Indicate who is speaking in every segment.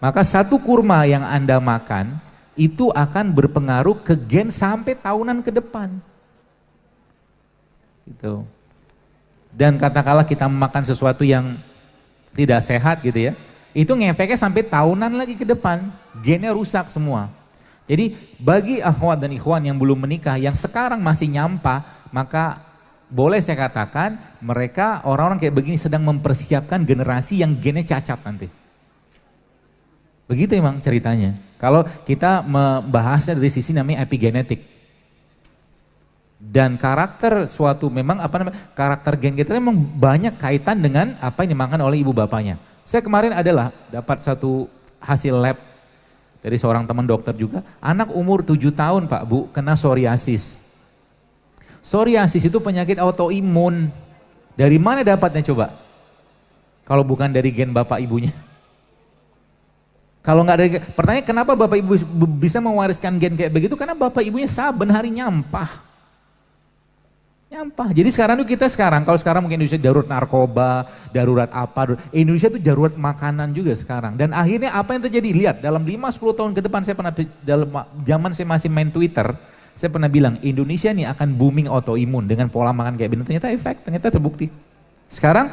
Speaker 1: Maka satu kurma yang Anda makan itu akan berpengaruh ke gen sampai tahunan ke depan. Gitu. Dan katakanlah kita makan sesuatu yang tidak sehat gitu ya, itu ngefeknya sampai tahunan lagi ke depan, gennya rusak semua. Jadi bagi akhwat dan ikhwan yang belum menikah, yang sekarang masih nyampah, maka boleh saya katakan mereka orang-orang kayak begini sedang mempersiapkan generasi yang gennya cacat nanti. Begitu emang ceritanya. Kalau kita membahasnya dari sisi namanya epigenetik. Dan karakter suatu memang karakter gen kita memang banyak kaitan dengan apa yang dimakan oleh ibu bapaknya. Saya kemarin adalah dapat satu hasil lab dari seorang teman dokter juga. Anak umur 7 tahun Pak Bu kena psoriasis. Psoriasis itu penyakit autoimun. Dari mana dapatnya coba? Kalau bukan dari gen bapak ibunya. Kalau nggak dari, pertanyaan kenapa bapak ibu bisa mewariskan gen kayak begitu? Karena bapak ibunya saben hari nyampah. Nyampah. Jadi kalau sekarang mungkin Indonesia darurat narkoba, darurat apa, Indonesia itu darurat makanan juga sekarang. Dan akhirnya apa yang terjadi? Lihat, dalam 5-10 tahun ke depan saya pernah, dalam zaman saya masih main Twitter, saya pernah bilang Indonesia nih akan booming autoimun dengan pola makan kayak begini. Ternyata terbukti. Sekarang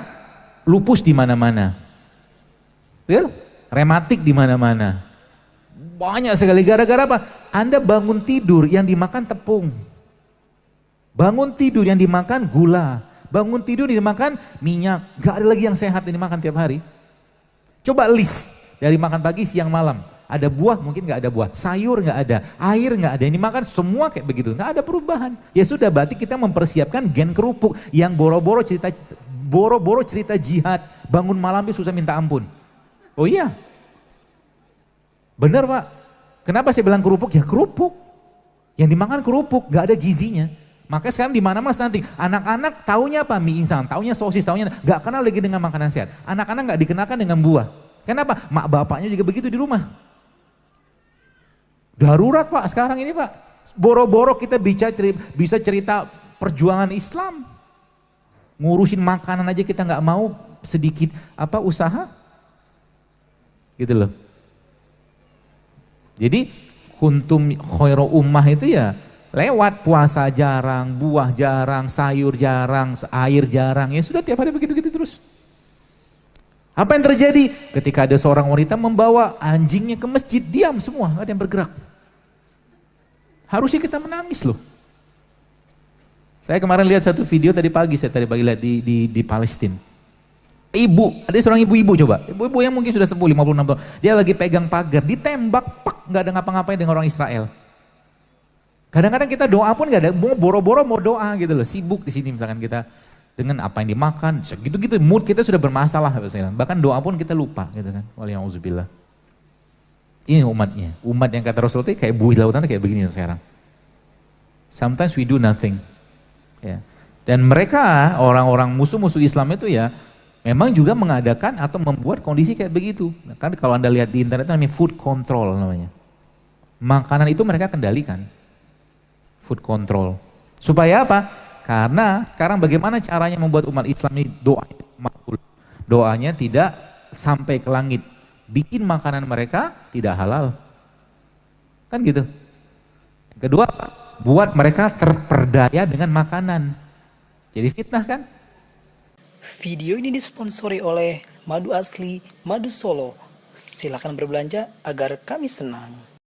Speaker 1: lupus di mana-mana. Rematik di mana-mana. Banyak sekali, gara-gara apa? Anda bangun tidur yang dimakan tepung. Bangun tidur yang dimakan gula, bangun tidur yang dimakan minyak, gak ada lagi yang sehat yang dimakan tiap hari. Coba list dari makan pagi, siang, malam. Ada buah, mungkin gak ada buah, sayur gak ada, air gak ada, yang dimakan semua kayak begitu, gak ada perubahan. Ya sudah, berarti kita mempersiapkan gen kerupuk yang boro-boro cerita jihad, bangun malam itu susah minta ampun. Oh iya, benar Pak. Kenapa saya bilang kerupuk? Ya kerupuk, yang dimakan kerupuk, gak ada gizinya. Makanya sekarang di mana-mana nanti anak-anak taunya apa? Mie instan, taunya sosis, taunya nggak kenal lagi dengan makanan sehat. Anak-anak nggak dikenalkan dengan buah. Kenapa? Mak bapaknya juga begitu di rumah. Darurat Pak sekarang ini Pak. Boro-boro kita bisa cerita perjuangan Islam. Ngurusin makanan aja kita nggak mau sedikit usaha. Gitu loh. Jadi kuntum khairu ummah itu ya lewat puasa jarang, buah jarang, sayur jarang, air jarang, ya sudah tiap hari begitu-gitu terus. Apa yang terjadi? Ketika ada seorang wanita membawa anjingnya ke masjid, diam semua, gak ada yang bergerak. Harusnya kita menangis loh. Saya kemarin lihat satu video tadi pagi lihat di Palestina. Ibu, ada seorang ibu-ibu coba, ibu-ibu yang mungkin sudah sepuh 56 tahun, dia lagi pegang pagar, ditembak, pak, gak ada ngapa-ngapain dengan orang Israel. Kadang-kadang kita doa pun gak ada, mau boro-boro mau doa gitu loh, sibuk di sini misalkan kita dengan apa yang dimakan, segitu-gitu mood kita sudah bermasalah, bahkan doa pun kita lupa gitu kan, waliyahudzubillah. Ini umatnya, umat yang kata Rasulullah kayak buih lautan kayak begini sekarang. Sometimes we do nothing. Ya. Dan mereka orang-orang musuh-musuh Islam itu ya memang juga mengadakan atau membuat kondisi kayak begitu. Nah, kan kalau Anda lihat di internet namanya food control namanya. Makanan itu mereka kendalikan. Food control. Supaya apa? Karena sekarang bagaimana caranya membuat umat Islam ini doanya makbul. Doanya tidak sampai ke langit. Bikin makanan mereka tidak halal. Kan gitu. Kedua, buat mereka terperdaya dengan makanan. Jadi fitnah kan?
Speaker 2: Video ini disponsori oleh Madu Asli, Madu Solo. Silakan berbelanja agar kami senang.